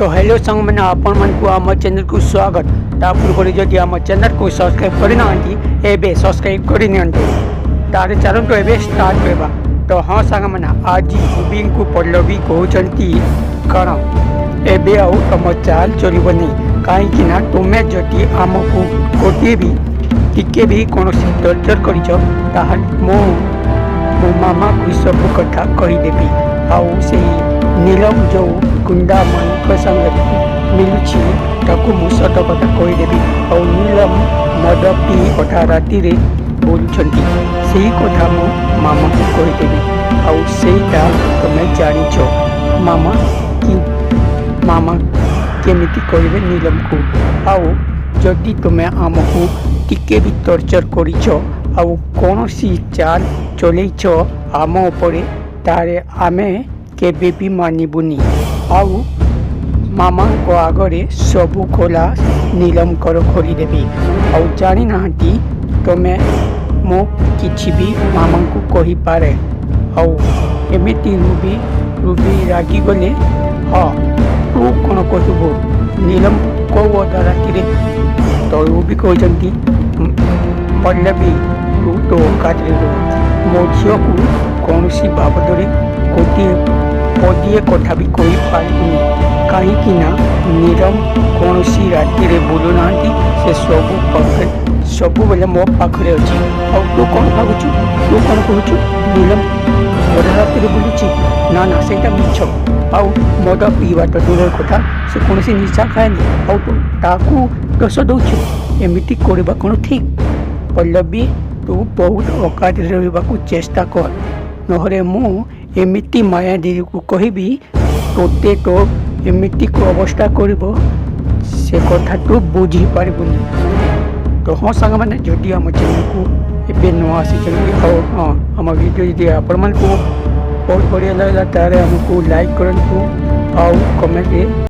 तो हेलो संग मैंने आपण मन को आम चैनल को स्वागत ता पूर्व जदि आम चैनल को सब्सक्राइब करना एबे सब्सक्राइब कर तारे चलते एबे स्टार्ट करवा। तो हाँ सांग मैंने आज मुवी को पल्लवी कहते कण एबे आउ तुम चाल चलनी कहीं तुम्हें जदि आमको गोटे भी टिके भी कौन टर्चर कर मो मामा को सब कथा कहीदेवी आउ से नीलम जो गुंडा मान संगे मिलुछि ताकू मु सत कथा कहीदेवी और नीलम मद पी कथा राति बोलुंट से कथा मो मामा को कहीदेवी आउ सेटा तुम्हें जानिछ मामा कि मामा केमिति करिवे नीलम को आउ जदि तुम्हें आमको टिके भी टर्चर करिछ आउ कौन सी चाल चलैछ आम उपरे तारे आमे केबे भी मानिबुनी आउ मामा को आगरे सबू खोला नीलम कर खोलीदेवी आउ जानी नाहंती तुम्हें मो किछि भी मामा को कही पारे आउ एमिति रूबी रागी गले हाँ तू कौन कहबू नीलम कौ अधा राति तो रूबी कहते पल्लवी तू तो काटले मो झील को कौन सी बाबद गोटे पदिए कथा भी कही पारिनी कहीं नीलम कौन सी राति बोलूना से सबू बेले मो पाखे अच्छी और तू कौन भावुचु तू कौन कहूँ नीलम अधा राति बुलूची ना ना से मिछ आउ मद पीवा तो दूर कथा से कौन सी निशा खाएनी और ताकू दोष दौचु एमती करवा कौन ठीक पल्लवी तू बहुत अकात रहा चेष्टा कर नहरे मु एमिति माया दीदी को कहबी तोते तो एमिति को अवस्था करिबो से कथा तू बुझी पारिबुनी। तो हाँ सांग मैंने जदि आम चैनल को एबे नुआ आसी और हाँ आम वीडियो जदि आपण मन को बहुत बढ़िया लगला तारे हमको लाइक करंतु और कमेंट